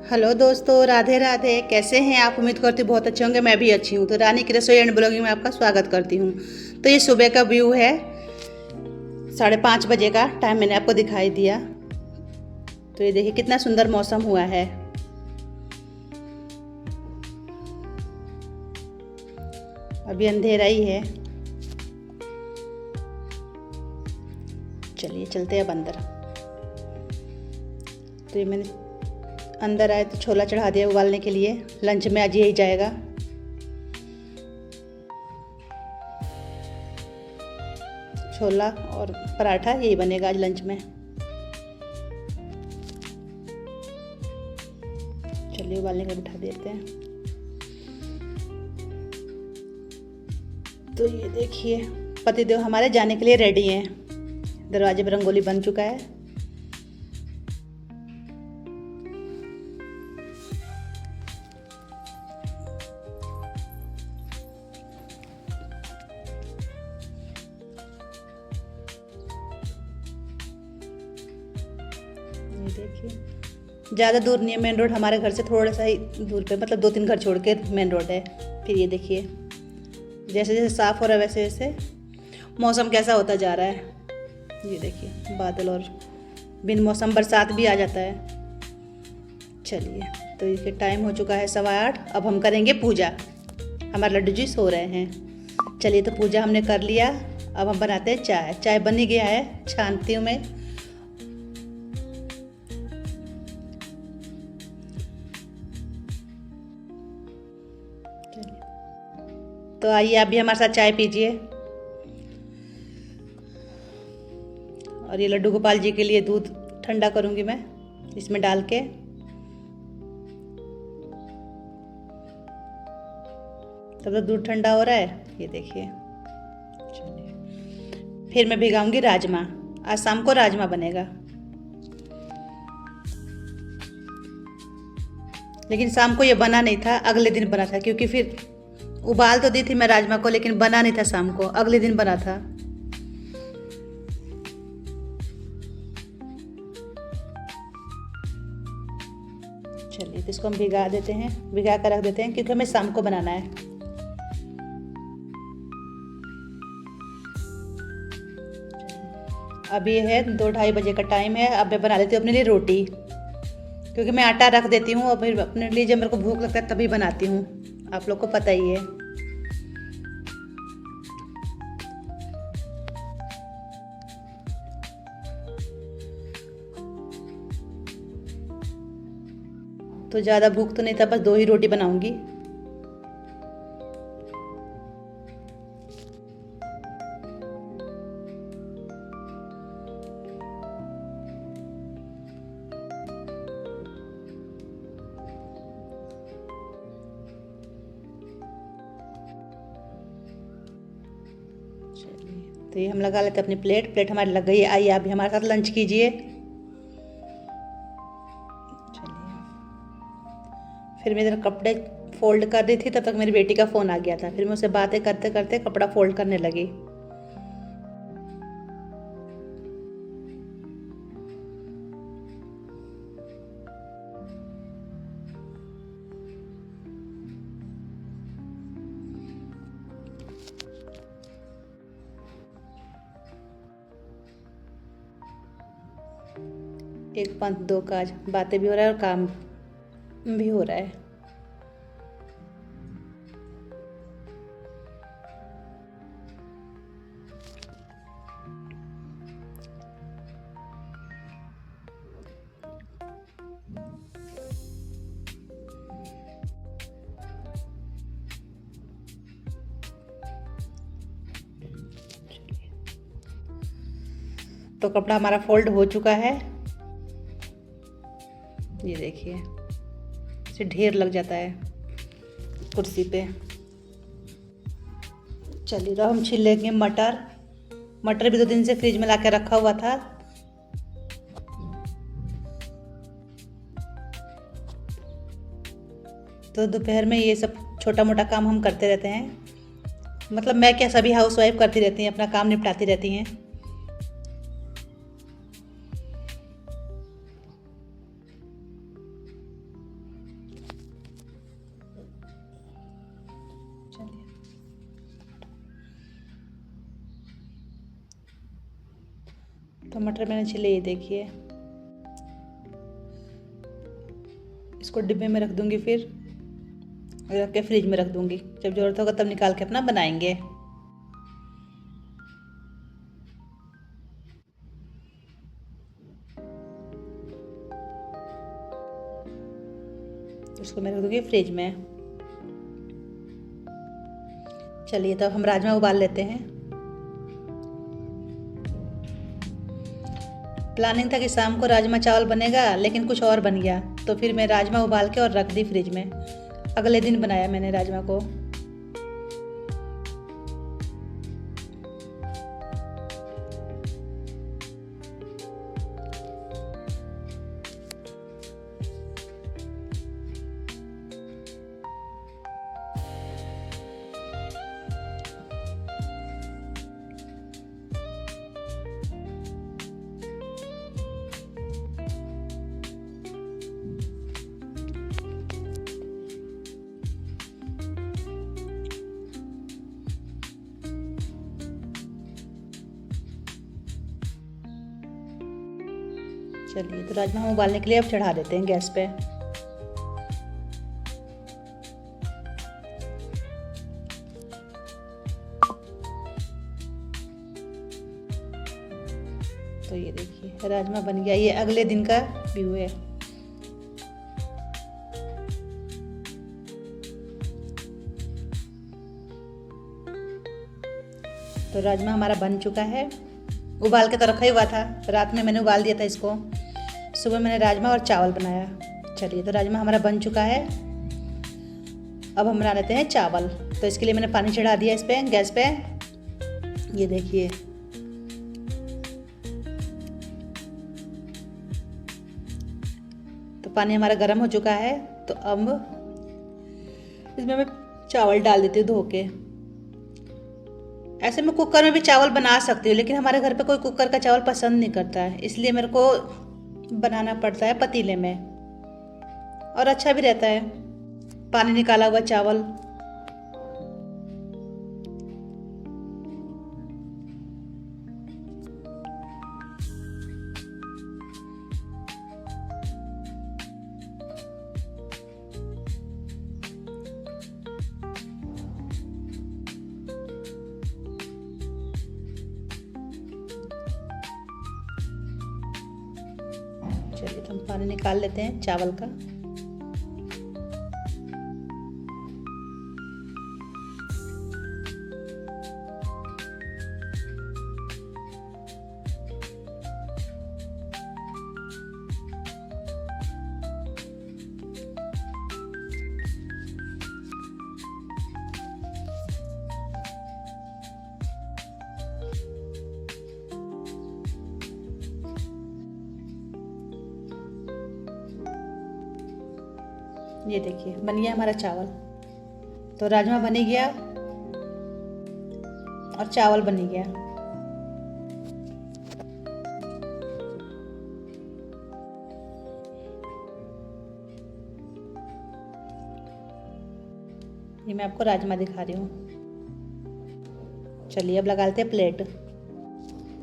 Hello दोस्तों, राधे राधे। कैसे हैं आप? उम्मीद करती हूँ बहुत अच्छे होंगे। मैं भी अच्छी हूँ। तो रानी की रसोई एंड ब्लॉगिंग में आपका स्वागत करती हूँ। तो ये सुबह का व्यू है, 5:30 बजे का टाइम मैंने आपको दिखाई दिया। तो ये देखिए कितना सुंदर मौसम हुआ है। अभी अंधेरा ही है। चलिए चलते हैं अब अंदर। तो ये मैंने अंदर आए तो छोला चढ़ा दिया उबालने के लिए। लंच में आज यही जाएगा। छोला और पराठा यही बनेगा आज लंच में। चलिए उबालने का बिठा देते हैं। तो ये देखिए पतिदेव हमारे जाने के लिए रेडी हैं। दरवाजे पर रंगोली बन चुका है। ये देखिए ज़्यादा दूर नहीं है मेन रोड, हमारे घर से थोड़ा सा ही दूर पे, मतलब 2-3 घर छोड़ के मेन रोड है। फिर ये देखिए जैसे जैसे साफ़ हो रहा है वैसे वैसे मौसम कैसा होता जा रहा है। ये देखिए बादल, और बिन मौसम बरसात भी आ जाता है। चलिए तो इसके टाइम हो चुका है 8:15। अब हम करेंगे पूजा। हमारे लड्डू जी सो रहे हैं। चलिए तो पूजा हमने कर लिया। अब हम बनाते हैं चाय। चाय बन ही गया है, छानती हूँ मैं। तो आइए आप भी हमारे साथ चाय पीजिए। और ये लड्डू गोपाल जी के लिए दूध ठंडा करूँगी मैं इसमें डाल के। तब तो दूध ठंडा हो रहा है। ये देखिए फिर मैं भिगाऊंगी राजमा। आज शाम को राजमा बनेगा। लेकिन शाम को ये बना नहीं था, अगले दिन बना था। क्योंकि फिर उबाल तो दी थी मैं राजमा को, लेकिन बना नहीं था शाम को, अगले दिन बना था। चलिए तो इसको हम भिगा देते हैं, भिगा कर रख देते हैं, क्योंकि हमें शाम को बनाना है। अब ये है 2-2:30 बजे का टाइम है। अब मैं बना लेती हूँ अपने लिए रोटी, क्योंकि मैं आटा रख देती हूँ और फिर अपने लिए जब मेरे को भूख लगता है तभी बनाती हूँ। आप लोग को पता ही है। तो ज़्यादा भूख तो नहीं था, बस 2 ही रोटी बनाऊंगी। तो ये हम लगा लेते हैं अपनी प्लेट। प्लेट हमारी लग गई है। आइए आप भी हमारे साथ लंच कीजिए। चलिए फिर मैं इधर कपड़े फोल्ड कर रही थी, तब तक मेरी बेटी का फ़ोन आ गया था। फिर मैं उससे बातें करते करते कपड़ा फोल्ड करने लगी। एक पंथ दो काज, बातें भी हो रहा है और काम भी हो रहा है। तो कपड़ा हमारा फोल्ड हो चुका है। ये देखिए इसे ढेर लग जाता है कुर्सी पे। चलिए तो हम छील लेंगे मटर। मटर भी 2 दिन से फ्रिज में ला के रखा हुआ था। तो दोपहर में ये सब छोटा मोटा काम हम करते रहते हैं। मतलब मैं क्या, सभी हाउसवाइफ करती रहती हैं, अपना काम निपटाती रहती हैं। तो मटर मैंने छिले, ये देखिए। इसको डिब्बे में रख दूंगी, फिर रख के फ्रिज में रख दूंगी। जब ज़रूरत होगा तब निकाल के अपना बनाएंगे। इसको मैं रख दूंगी फ्रिज में। चलिए तब हम राजमा उबाल लेते हैं। प्लानिंग था कि शाम को राजमा चावल बनेगा, लेकिन कुछ और बन गया, तो फिर मैं राजमा उबाल के और रख दी फ्रिज में। अगले दिन बनाया मैंने राजमा को। चलिए तो राजमा हम उबालने के लिए अब चढ़ा देते हैं गैस पे। तो ये देखिए राजमा बन गया। ये अगले दिन का व्यू है। तो राजमा हमारा बन चुका है। उबाल के तो रखा ही हुआ था, रात में मैंने उबाल दिया था इसको। सुबह मैंने राजमा और चावल बनाया। चलिए तो राजमा हमारा बन चुका है। अब हम बना लेते हैं चावल। तो इसके लिए मैंने पानी चढ़ा दिया इस पे, गैस पे। ये देखिए तो पानी हमारा गर्म हो चुका है। तो अब इसमें मैं चावल डाल देती हूँ धो के। ऐसे मैं कुकर में भी चावल बना सकती हूँ, लेकिन हमारे घर पे कोई कुकर का चावल पसंद नहीं करता है, इसलिए मेरे को बनाना पड़ता है पतीले में, और अच्छा भी रहता है। पानी निकाला हुआ चावल। चलिए तो हम पानी निकाल लेते हैं चावल का। ये देखिए बन गया हमारा चावल। तो राजमा बन ही गया और चावल बन ही गया। ये मैं आपको राजमा दिखा रही हूँ। चलिए अब लगा लेते हैं प्लेट।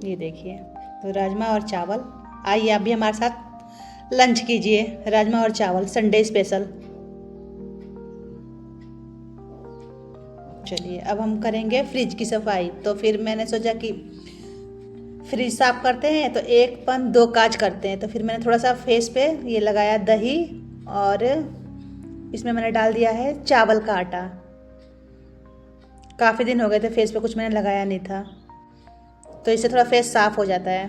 ये देखिए तो राजमा और चावल। आइए आप भी हमारे साथ लंच कीजिए, राजमा और चावल संडे स्पेशल। चलिए अब हम करेंगे फ्रिज की सफाई। तो फिर मैंने सोचा कि फ्रिज साफ करते हैं तो एक पन दो काज करते हैं। तो फिर मैंने थोड़ा सा फेस पे ये लगाया दही, और इसमें मैंने डाल दिया है चावल का आटा। काफ़ी दिन हो गए थे फेस पे कुछ मैंने लगाया नहीं था, तो इससे थोड़ा फेस साफ हो जाता है।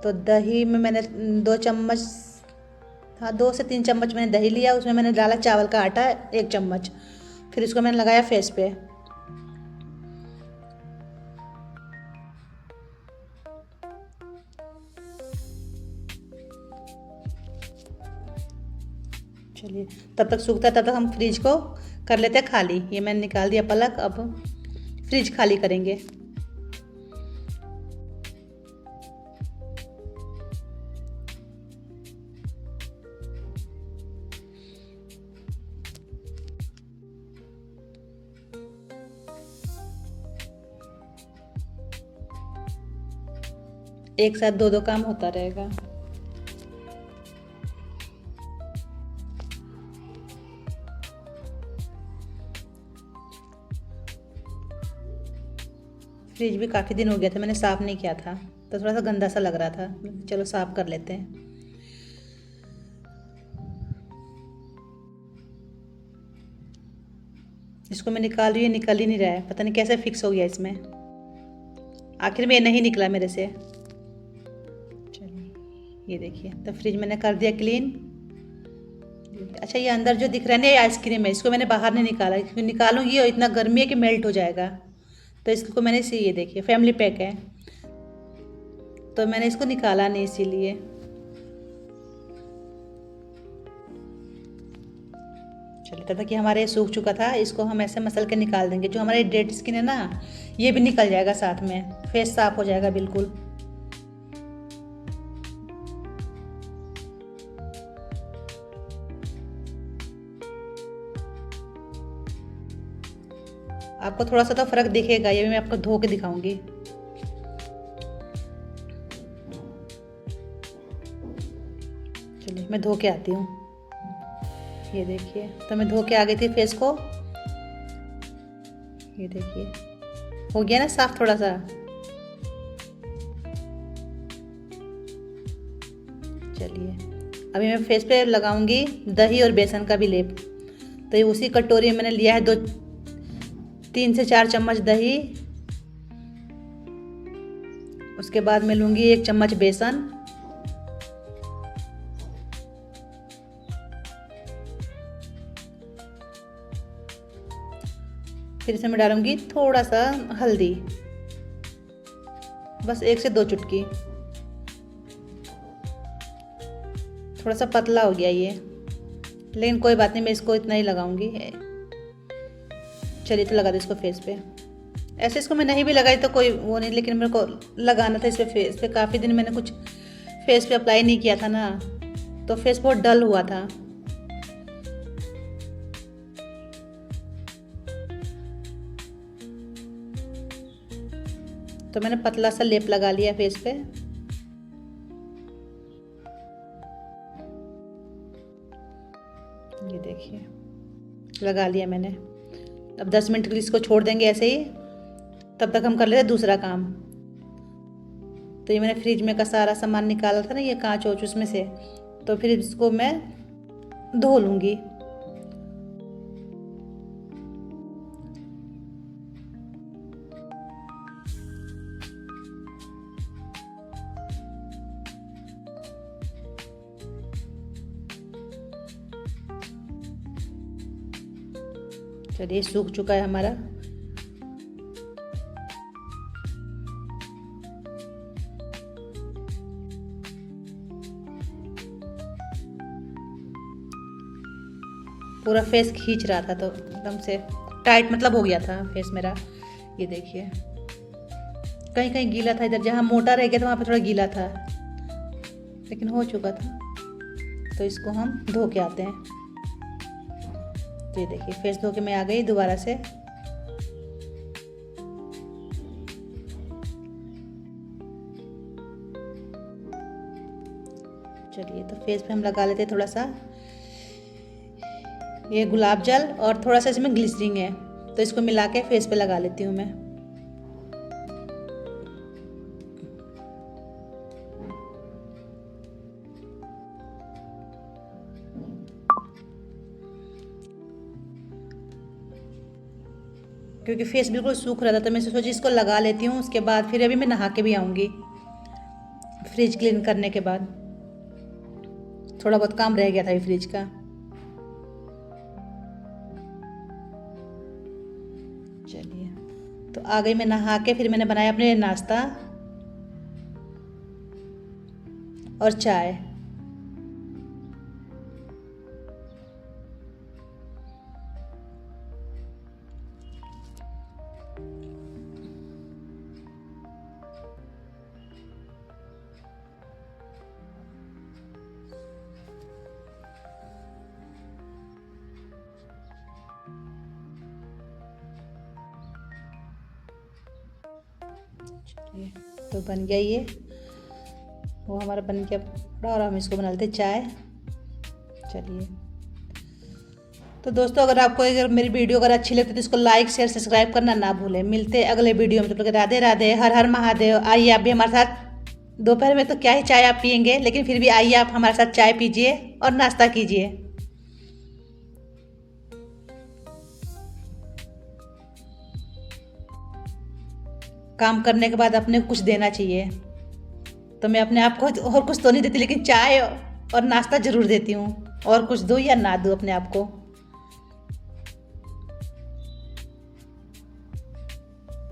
तो दही में मैंने 2 चम्मच, हाँ 2 से 3 चम्मच मैंने दही लिया। उसमें मैंने डाला चावल का आटा 1 चम्मच। फिर इसको मैंने लगाया फेस पे। चलिए तब तक सूखता है, तब तक हम फ्रिज को कर लेते हैं खाली। ये मैंने निकाल दिया पलक। अब फ्रिज खाली करेंगे। एक साथ दो दो काम होता रहेगा। फ्रिज भी काफ़ी दिन हो गया था, मैंने साफ़ नहीं किया था तो थोड़ा सा गंदा सा लग रहा था। चलो साफ़ कर लेते हैं। इसको मैं निकाल रही हूँ, निकल ही नहीं रहा है, पता नहीं कैसे फिक्स हो गया इसमें। आखिर में ये नहीं निकला मेरे से। चलिए ये देखिए, तो फ्रिज मैंने कर दिया क्लीन। अच्छा, ये अंदर जो दिख रहा है ना, ये आइसक्रीम है, इसको मैंने बाहर नहीं निकाला क्योंकि निकालूंगी और इतना गर्मी है कि मेल्ट हो जाएगा। तो इसको मैंने इसे, ये देखिए फैमिली पैक है, तो मैंने इसको निकाला नहीं इसीलिए। चलिए, तब तक कि हमारे ये सूख चुका था, इसको हम ऐसे मसल के निकाल देंगे। जो हमारे डेड स्किन है ना, ये भी निकल जाएगा साथ में, फेस साफ हो जाएगा बिल्कुल। आपको थोड़ा सा तो फर्क दिखेगा, ये भी मैं आपको धो के दिखाऊंगी। चलिए मैं धो के आती हूँ। ये देखिए, तो मैं धो के आ गई थी फेस को। ये देखिए हो गया ना साफ थोड़ा सा। चलिए अभी मैं फेस पे लगाऊंगी दही और बेसन का भी लेप। तो ये उसी कटोरी में मैंने लिया है 3 से 4 चम्मच दही। उसके बाद मैं लूँगी 1 चम्मच बेसन। फिर इसमें मैं डालूंगी थोड़ा सा हल्दी, बस 1 से 2 चुटकी। थोड़ा सा पतला हो गया ये, लेकिन कोई बात नहीं, मैं इसको इतना ही लगाऊंगी। चलिए तो लगा दे इसको फेस पे। ऐसे इसको मैं नहीं भी लगाई तो कोई वो नहीं, लेकिन मेरे को लगाना था इस पे फेस पे। काफ़ी दिन मैंने कुछ फेस पे अप्लाई नहीं किया था ना, तो फेस बहुत डल हुआ था। तो मैंने पतला सा लेप लगा लिया फेस पे। ये देखिए लगा लिया मैंने। अब 10 मिनट के लिए इसको छोड़ देंगे ऐसे ही, तब तक हम कर लेते दूसरा काम। तो ये मैंने फ्रिज में का सारा सामान निकाला था ना, ये कांच वोच उसमें से, तो फिर इसको मैं धो लूँगी। चलिए सूख चुका है हमारा। पूरा फेस खींच रहा था, तो एकदम से टाइट मतलब हो गया था फेस मेरा। ये देखिए कहीं कहीं गीला था, इधर जहाँ मोटा रह गया था वहाँ पे थोड़ा गीला था, लेकिन हो चुका था। तो इसको हम धो के आते हैं। तो ये देखिए फेस धो के मैं आ गई दोबारा से। चलिए तो फेस पे हम लगा लेते हैं थोड़ा सा ये गुलाब जल, और थोड़ा सा इसमें ग्लिसरीन है, तो इसको मिला के फेस पे लगा लेती हूँ मैं। क्योंकि फेस बिल्कुल सूख रहा था, तो मैं सोची इसको लगा लेती हूँ, उसके बाद फिर अभी मैं नहा के भी आऊँगी फ्रिज क्लीन करने के बाद। थोड़ा बहुत काम रह गया था ये फ्रिज का। चलिए तो आ गई मैं नहा के, फिर मैंने बनाया अपने नाश्ता और चाय। चलिए तो बन गया ये। वो हमारा बन के पड़ा और हम इसको बना लेते चाय। चलिए तो दोस्तों, अगर मेरी वीडियो अगर अच्छी लगती है तो इसको लाइक शेयर सब्सक्राइब करना ना भूलें। मिलते हैं अगले वीडियो में। तब तक राधे राधे, हर हर महादेव। आइए आप भी हमारे साथ, दोपहर में तो क्या ही चाय आप पियेंगे, लेकिन फिर भी आइए आप हमारे साथ चाय पीजिए और नाश्ता कीजिए। काम करने के बाद अपने को कुछ देना चाहिए, तो मैं अपने आप को और कुछ तो नहीं देती, लेकिन चाय और नाश्ता ज़रूर देती हूँ। और कुछ दूँ या ना दूँ अपने आप को।